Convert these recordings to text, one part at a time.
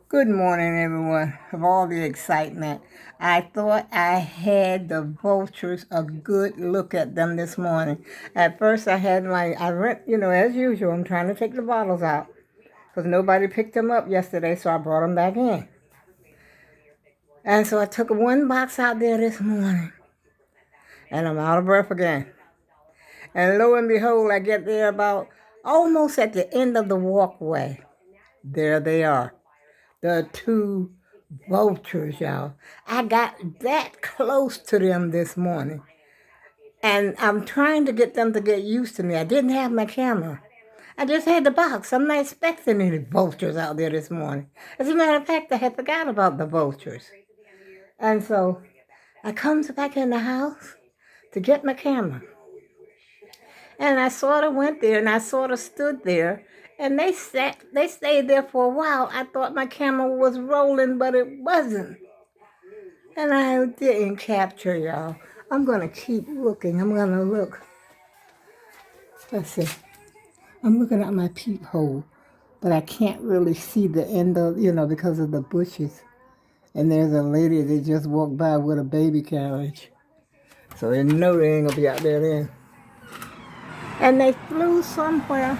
Good morning, everyone. Of all the excitement, I thought I had the vultures a good look at them this morning. At first, as usual, I'm trying to take the bottles out because nobody picked them up yesterday, so I brought them back in. And so I took one box out there this morning, and I'm out of breath again. And lo and behold, I get there about almost at the end of the walkway. There they are. The two vultures, y'all. I got that close to them this morning. And I'm trying to get them to get used to me. I didn't have my camera. I just had the box. I'm not expecting any vultures out there this morning. As a matter of fact, I had forgot about the vultures. And so I comes back in the house to get my camera. And I sort of went there and I sort of stood there and they stayed there for a while. I thought my camera was rolling, but it wasn't. And I didn't capture y'all. I'm going to keep looking. I'm going to look. Let's see. I'm looking at my peephole, but I can't really see the end because of the bushes. And there's a lady that just walked by with a baby carriage. So they know they ain't going to be out there then. And they flew somewhere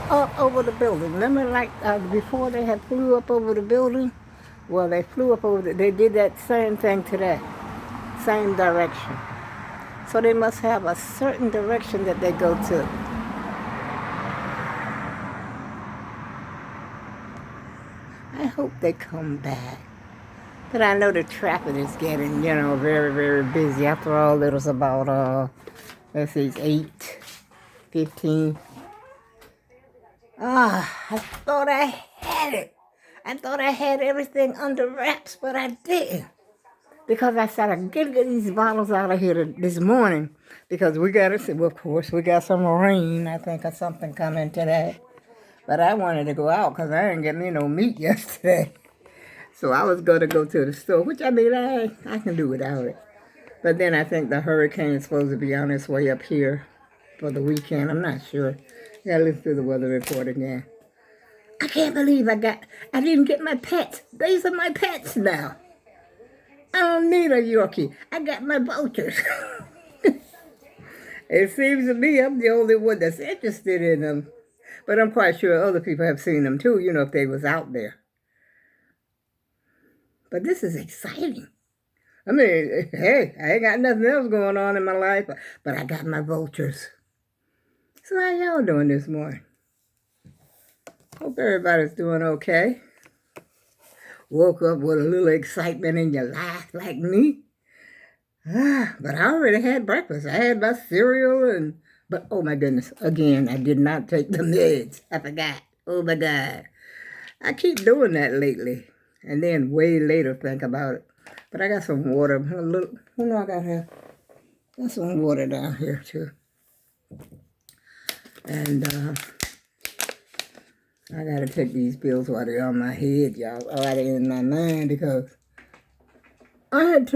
up over the building. Remember, before they had flew up over the building? Well, they flew up over they did that same thing today. Same direction. So they must have a certain direction that they go to. I hope they come back. But I know the traffic is getting, very, very busy. After all, it was about, it's 8:15. I thought I had it. I thought I had everything under wraps, but I didn't. Because I said, I gotta get these bottles out of here this morning. Because we got to see, well, of course, we got some rain, I think, or something coming today. But I wanted to go out because I didn't get me no meat yesterday. So I was going to go to the store, which I can do without it. But then I think the hurricane is supposed to be on its way up here for the weekend. I'm not sure. I got to listen to the weather report again. I can't believe I didn't get my pets. These are my pets now. I don't need a Yorkie. I got my vultures. It seems to me I'm the only one that's interested in them. But I'm quite sure other people have seen them too, if they was out there. But this is exciting. I mean, hey, I ain't got nothing else going on in my life, but I got my vultures. So how y'all doing this morning? Hope everybody's doing okay. Woke up with a little excitement in your life like me. But I already had breakfast. I had my cereal but oh my goodness, again, I did not take the meds. I forgot. Oh my God. I keep doing that lately. And then way later think about it. But I got some water. What do I got here? Got some water down here too. And I gotta take these pills while they're on my head, y'all. While they're in my mind because I had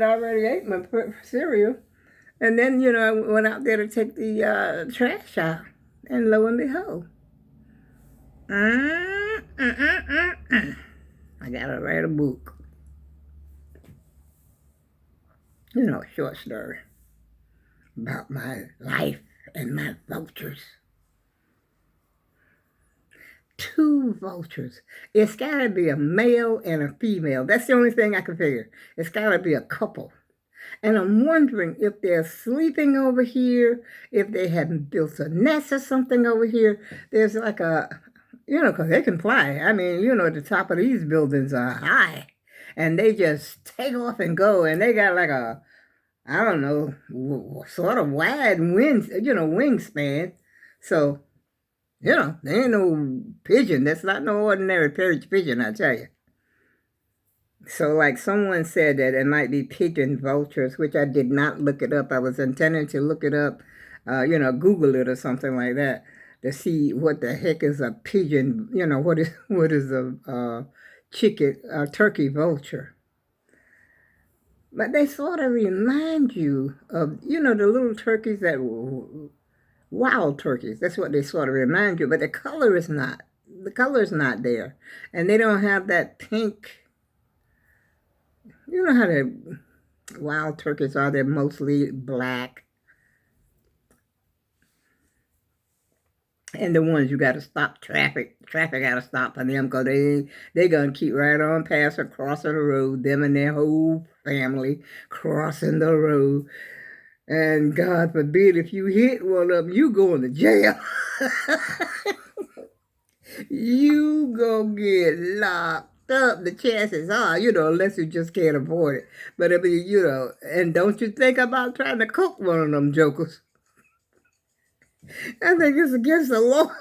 already ate my cereal. And then, I went out there to take the trash out. And lo and behold. I gotta write a book. A short story about my life and my vultures. Two vultures. It's gotta be a male and a female. That's the only thing I can figure. It's gotta be a couple. And I'm wondering if they're sleeping over here, if they haven't built a nest or something over here. There's like because they can fly. I mean, the top of these buildings are high. And they just take off and go. And they got like I don't know, sort of wide wingspan. So, they ain't no pigeon. That's not no ordinary pigeon, I tell you. So like someone said that it might be pigeon vultures, which I did not look it up. I was intending to look it up, Google it or something like that to see what the heck is a pigeon, what is a turkey vulture. But they sort of remind you of, the little turkeys wild turkeys. That's what they sort of remind you. But the color is not the color's not there. And they don't have that pink. You know how the wild turkeys are, they're mostly black. And the ones you got to stop traffic got to stop for them because they going to keep right on past or crossing the road, them and their whole family crossing the road. And God forbid if you hit one of them, you going to jail. You gonna get locked up. The chances are, unless you just can't avoid it. But I mean, and don't you think about trying to cook one of them jokers. I think it's against the law.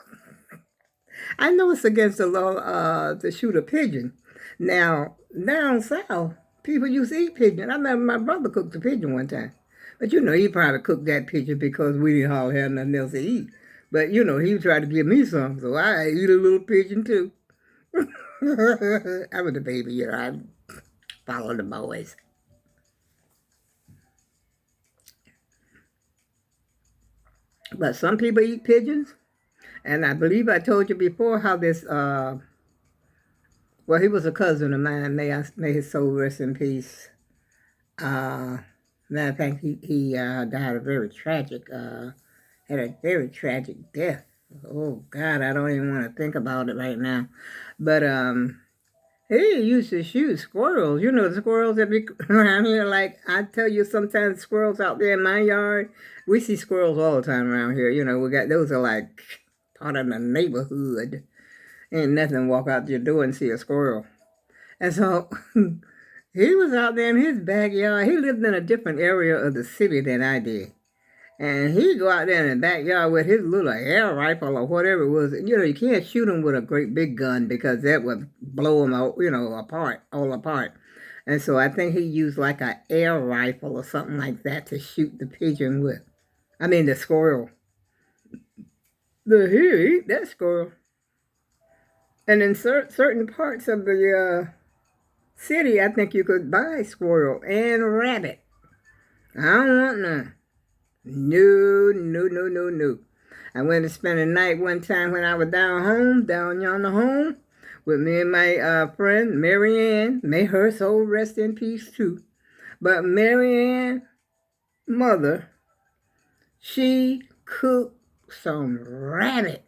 I know it's against the law to shoot a pigeon. Now, down south, people used to eat pigeon. I remember my brother cooked a pigeon one time. But he probably cooked that pigeon because we didn't hardly have nothing else to eat. But he tried to give me some, so I eat a little pigeon too. I was a baby, I followed the boys. But some people eat pigeons. And I believe I told you before how this, well, he was a cousin of mine. May his soul rest in peace. Matter of fact, he died a very tragic, had a very tragic death. Oh, God, I don't even want to think about it right now. But he used to shoot squirrels. The squirrels that be around here. Like, I tell you, sometimes squirrels out there in my yard, we see squirrels all the time around here. We got, those are like part of the neighborhood. Ain't nothing walk out your door and see a squirrel. And so he was out there in his backyard. He lived in a different area of the city than I did. And he'd go out there in the backyard with his little air rifle or whatever it was. You can't shoot him with a great big gun because that would blow him out, all apart. And so I think he used like an air rifle or something like that to shoot the pigeon with. I mean, the squirrel. He'll eat that squirrel. And in certain parts of the city, I think you could buy squirrel and rabbit. I don't want none. No. I went to spend a night one time when I was down yonder home, with me and my friend, Marianne. May her soul rest in peace too. But Marianne, mother, she cooked some rabbit.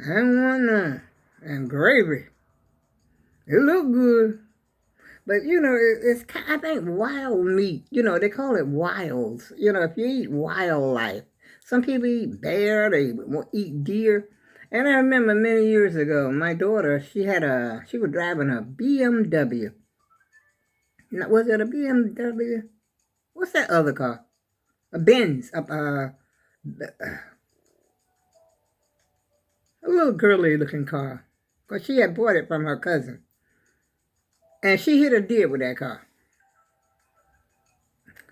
I don't want none. And gravy. It looked good. But, it's, I think, wild meat. They call it wilds. If you eat wildlife. Some people eat bear, they eat deer. And I remember many years ago, my daughter, she was driving a BMW. Was it a BMW? What's that other car? A Benz. A little girly-looking car. Because she had bought it from her cousin. And she hit a deer with that car.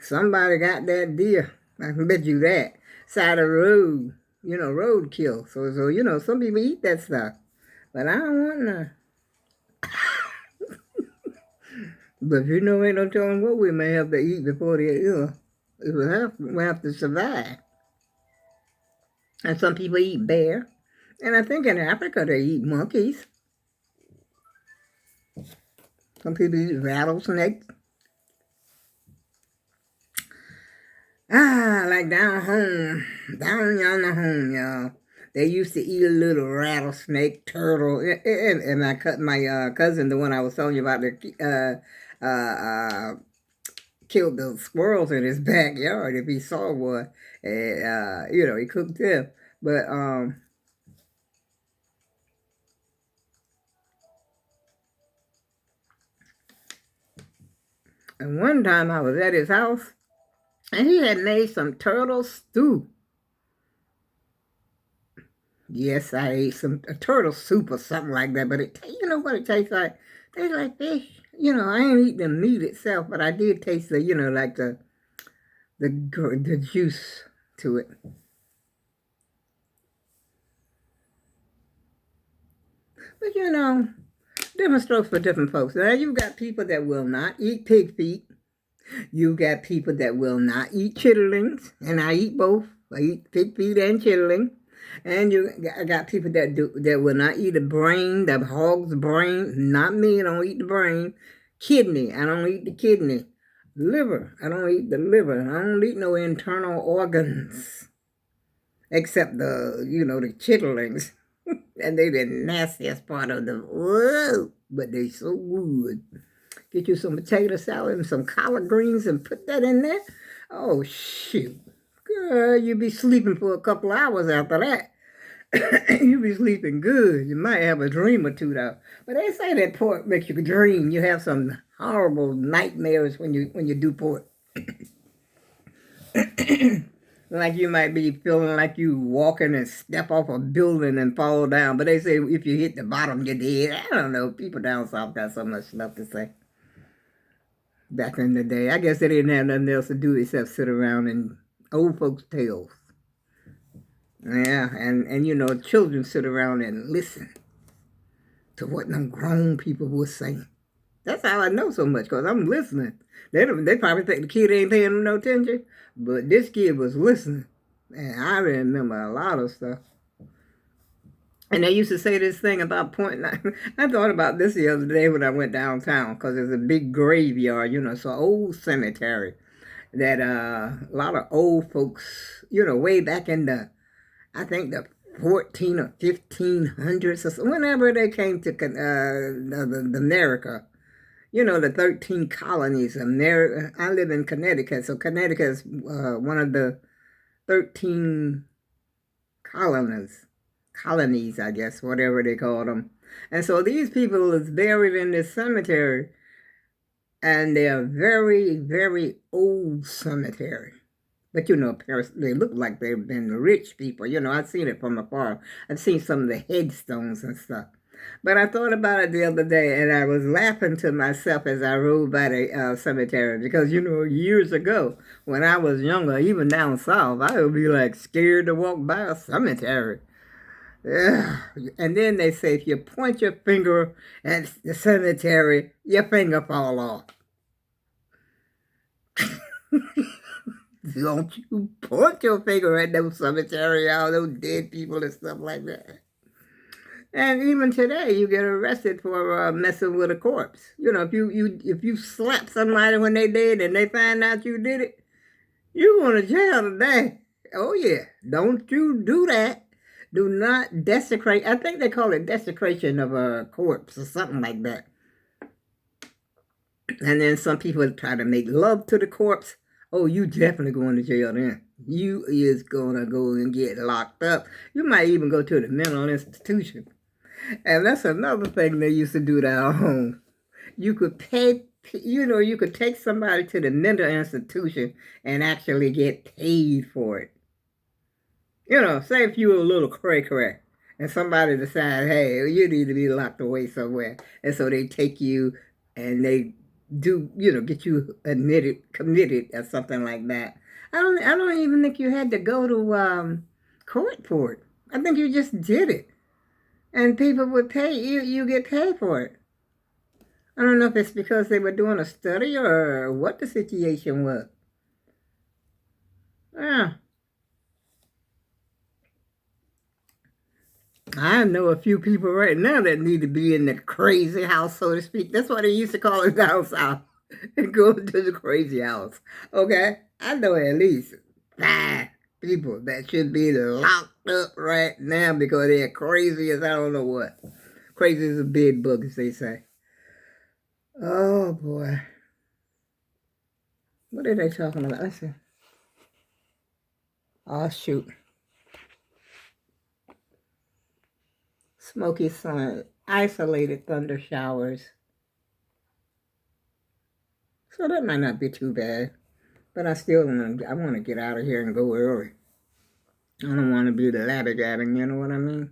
Somebody got that deer. I can bet you that. Side of the road. Roadkill. So, some people eat that stuff. But I don't want none. But ain't no telling what we may have to eat before we have to survive. And some people eat bear. And I think in Africa they eat monkeys. Some people eat rattlesnakes. Like down yonder home, y'all. They used to eat a little rattlesnake, turtle, and my cousin, the one I was telling you about, that killed the squirrels in his backyard if he saw one. He cooked them. But and one time I was at his house, and he had made some turtle stew. Yes, I ate some turtle soup or something like that, but you know what it tastes like? It tastes like fish. I ain't eat the meat itself, but I did taste the, like the juice to it. But different strokes for different folks. Now you've got people that will not eat pig feet. You've got people that will not eat chitterlings, and I eat both. I eat pig feet and chitterling. And got people that will not eat the brain, the hog's brain. Not me. I don't eat the brain. Kidney. I don't eat the kidney. Liver. I don't eat the liver. I don't eat no internal organs except the chitterlings. And they the nastiest part of them. Whoa, but they so good. Get you some potato salad and some collard greens and put that in there. Oh, shoot. Girl, you be sleeping for a couple hours after that. You be sleeping good. You might have a dream or two, though. But they say that pork makes you dream. You have some horrible nightmares when you do pork. Like you might be feeling like you walking and step off a building and fall down. But they say if you hit the bottom, you're dead. I don't know. People down south got so much stuff to say. Back in the day, I guess they didn't have nothing else to do except sit around and old folks' tales. Yeah, and children sit around and listen to what them grown people were saying. That's how I know so much, because I'm listening. They probably think the kid ain't paying them no attention, but this kid was listening. And I remember a lot of stuff. And they used to say this thing about pointing. I thought about this the other day when I went downtown, because there's a big graveyard, it's an old cemetery that a lot of old folks, way back in I think the 14 or 1500s, or so, whenever they came to America, the 13 colonies. I live in Connecticut, so Connecticut is one of the 13 colonies, I guess, whatever they call them. And so these people is buried in this cemetery, and they're very, very old cemetery. But, they look like they've been rich people. I've seen it from afar. I've seen some of the headstones and stuff. But I thought about it the other day, and I was laughing to myself as I rode by the cemetery. Because, years ago, when I was younger, even down south, I would be, scared to walk by a cemetery. Yeah. And then they say, if you point your finger at the cemetery, your finger fall off. Don't you point your finger at those cemetery, all those dead people and stuff like that. And even today, you get arrested for messing with a corpse. If you slap somebody when they dead and they find out you did it, you're going to jail today. Oh yeah, don't you do that. Do not desecrate. I think they call it desecration of a corpse or something like that. And then some people try to make love to the corpse. Oh, you definitely going to jail then. You is going to go and get locked up. You might even go to the mental institution. And that's another thing they used to do down home. You could pay, you could take somebody to the mental institution and actually get paid for it. Say if you were a little cray-cray and somebody decides, hey, you need to be locked away somewhere. And so they take you and they do, get you committed or something like that. I don't even think you had to go to court for it. I think you just did it. And people would pay you. You get paid for it. I don't know if it's because they were doing a study or what the situation was. Yeah. I know a few people right now that need to be in the crazy house, so to speak. That's what they used to call it down south. Go to the crazy house. Okay? I know at least 5 people that should be locked up right now because they're crazy as I don't know what. Crazy as a bed bug, as they say. Oh, boy. What are they talking about? Let's see. Oh, shoot. Smoky sun, isolated thunder showers. So that might not be too bad. But I still want to get out of here and go early. I don't want to be the labby-gabbing, you know what I mean?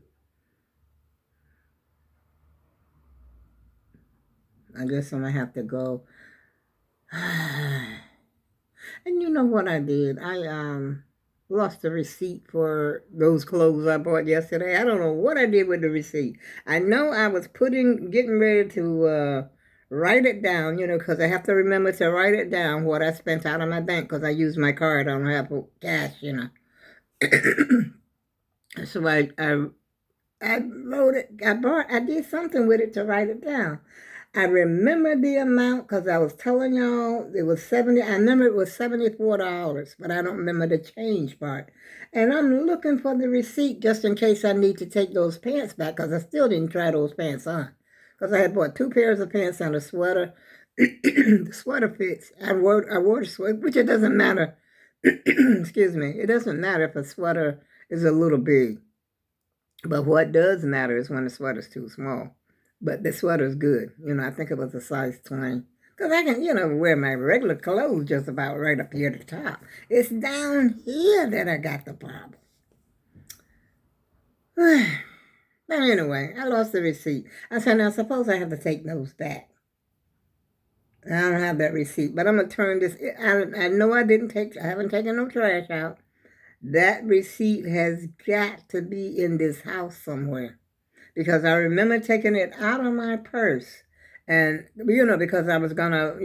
I guess I'm going to have to go. And you know what I did? I lost the receipt for those clothes I bought yesterday. I don't know what I did with the receipt. I know I was getting ready to write it down, because I have to remember to write it down what I spent out of my bank because I use my card. I don't have cash, So I wrote it. I did something with it to write it down. I remember the amount because I was telling y'all it was 70. I remember it was $74, but I don't remember the change part. And I'm looking for the receipt just in case I need to take those pants back because I still didn't try those pants on. Because I had bought two pairs of pants and a sweater. The sweater fits. I wore the sweater, which it doesn't matter. Excuse me. It doesn't matter if a sweater is a little big. But what does matter is when the sweater's too small. But the sweater's good. I think it was a size 20. Because I can, wear my regular clothes just about right up here at the top. It's down here that I got the problem. But anyway, I lost the receipt. I said, now suppose I have to take those back. I don't have that receipt, but I'm going to turn this. I know I haven't taken no trash out. That receipt has got to be in this house somewhere. Because I remember taking it out of my purse. And, because I was going to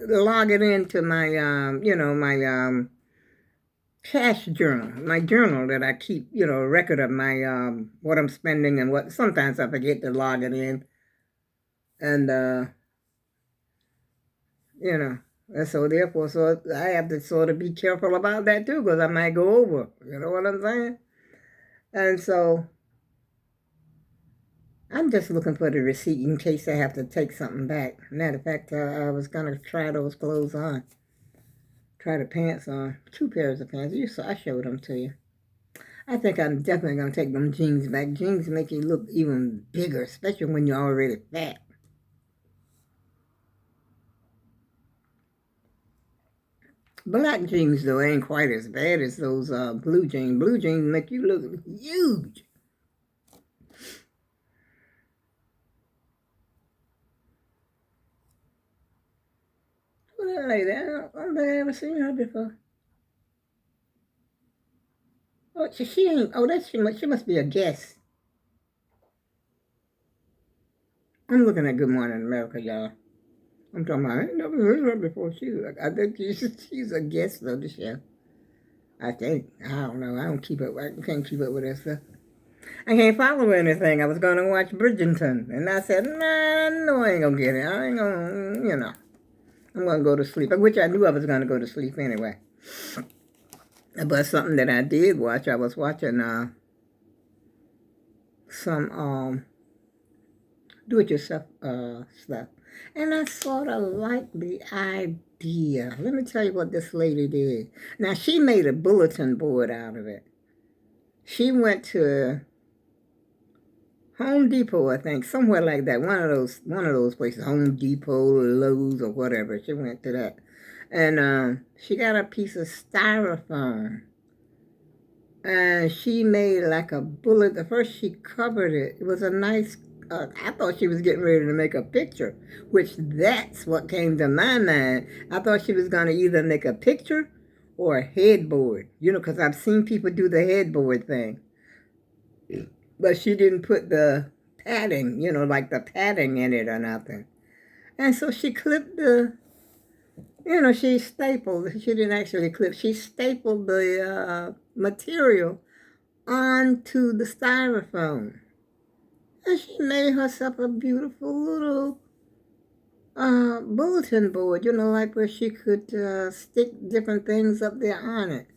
log it into my, my cash journal, my journal that I keep, a record of my, what I'm spending and what, sometimes I forget to log it in. And, and so therefore, so I have to sort of be careful about that too, because I might go over, you know what I'm saying? And so I'm just looking for the receipt in case I have to take something back. Matter of fact, I was going to try those clothes on. Try the pants on. Two pairs of pants. I showed them to you. I think I'm definitely going to take them jeans back. Jeans make you look even bigger, especially when you're already fat. Black jeans, though, ain't quite as bad as those blue jeans. Blue jeans make you look huge. Like that. I've never seen her before. Oh, she ain't. Oh, she must be a guest. I'm looking at Good Morning America, y'all. I'm talking about. I ain't never heard her before. I think she's a guest of the show. I think. I don't know. I don't keep up. I can't keep up with that stuff. I can't follow anything. I was going to watch Bridgerton, and I said, nah, no, I ain't gonna get it. I ain't gonna, I'm gonna go to sleep. Which I knew I was gonna go to sleep anyway. But something that I did watch, I was watching some do-it-yourself stuff. And I sort of like the idea. Let me tell you what this lady did. Now, she made a bulletin board out of it. She went to Home Depot, I think, somewhere like that. One of those places, Home Depot, Lowe's, or whatever. She went to that. And she got a piece of styrofoam. And she made like a bullet. The first she covered it. It was a nice, I thought she was getting ready to make a picture, which that's what came to my mind. I thought she was going to either make a picture or a headboard, because I've seen people do the headboard thing. But she didn't put the padding, like the padding in it or nothing. And so she clipped she stapled, she didn't actually clip, she stapled the material onto the styrofoam. And she made herself a beautiful little bulletin board, like where she could stick different things up there on it.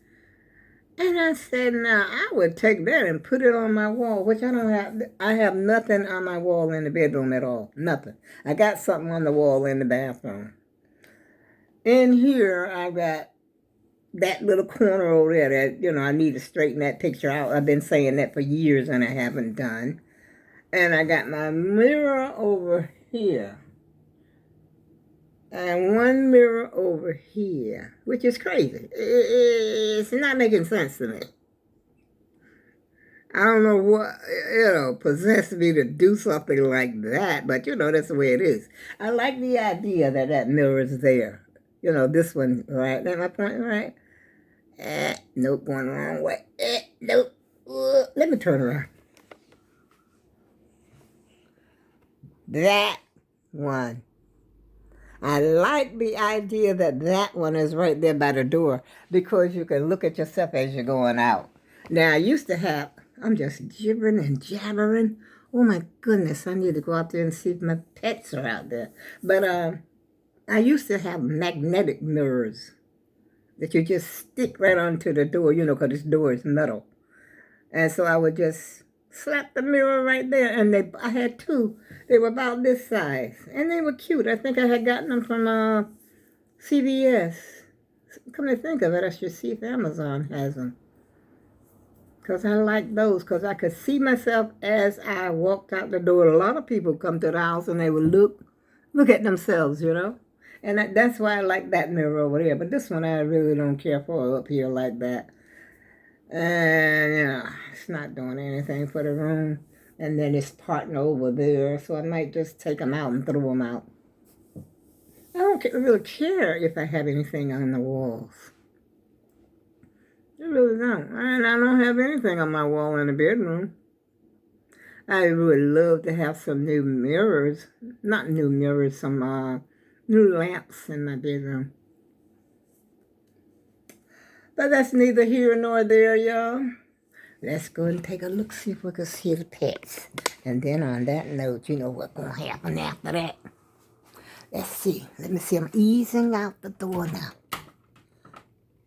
And I said, now, I would take that and put it on my wall, which I don't have. I have nothing on my wall in the bedroom at all. Nothing. I got something on the wall in the bathroom. In here, I got that little corner over there that, I need to straighten that picture out. I've been saying that for years and I haven't done. And I got my mirror over here. And one mirror over here, which is crazy. It's not making sense to me. I don't know what, possessed me to do something like that, but, that's the way it is. I like the idea that mirror is there. This one, right? That my point, right? Nope, going the wrong way. Nope. Let me turn around. That one. I like the idea that one is right there by the door because you can look at yourself as you're going out. Now, I used to have, I'm just gibbering and jabbering. Oh my goodness, I need to go out there and see if my pets are out there. But I used to have magnetic mirrors that you just stick right onto the door, because this door is metal. And so I would just slap the mirror right there. And I had two. They were about this size. And they were cute. I think I had gotten them from CVS. Come to think of it, I should see if Amazon has them. Because I like those, because I could see myself as I walked out the door. A lot of people come to the house and they would look at themselves, And that's why I like that mirror over there. But this one I really don't care for up here like that. And, it's not doing anything for the room. And then it's parting over there. So I might just take them out and throw them out. I don't really care if I have anything on the walls. I really don't. And I don't have anything on my wall in the bedroom. I would love to have some new mirrors. Not new mirrors, some new lamps in my bedroom. But that's neither here nor there, y'all. Let's go and take a look, see if we can see the pets. And then on that note, you know what's going to happen after that. Let's see. Let me see. I'm easing out the door now.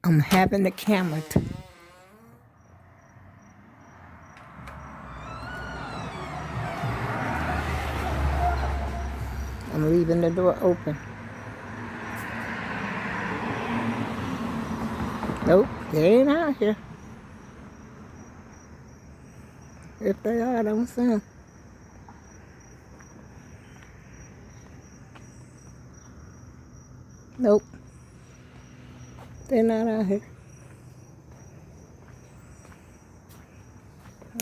I'm having the camera I'm leaving the door open. Nope, they ain't out here. If they are, I don't see them. Nope. They're not out here.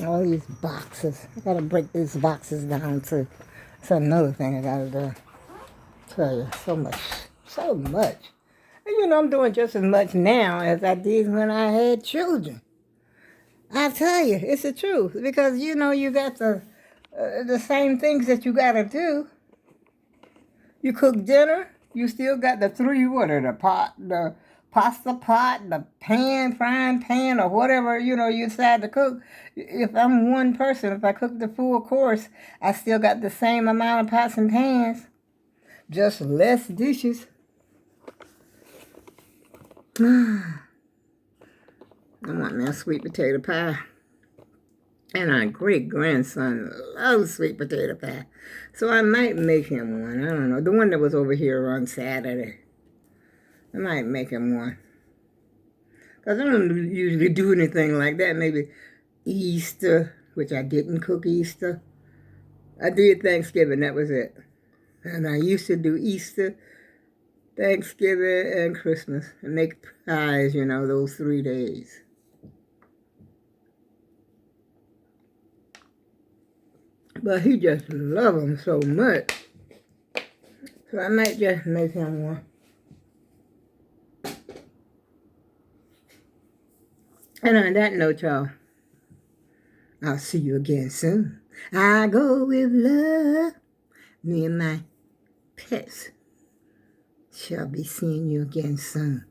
All these boxes. I gotta break these boxes down too. That's another thing I gotta do. Tell you, so much. So much. And I'm doing just as much now as I did when I had children. I tell you, it's the truth. Because, you got the same things that you gotta do. You cook dinner, you still got the three, the pot, the pasta pot, the frying pan, or whatever, you decide to cook. If I'm one person, if I cook the full course, I still got the same amount of pots and pans. Just less dishes. I want me a sweet potato pie. And our great-grandson loves sweet potato pie. So I might make him one. I don't know. The one that was over here on Saturday. I might make him one. Because I don't usually do anything like that. Maybe Easter, which I didn't cook Easter. I did Thanksgiving. That was it. And I used to do Easter, Thanksgiving, and Christmas. And make pies, those 3 days. But he just loves them so much. So I might just make him one. And on that note, y'all, I'll see you again soon. I go with love. Me and my pets shall be seeing you again soon.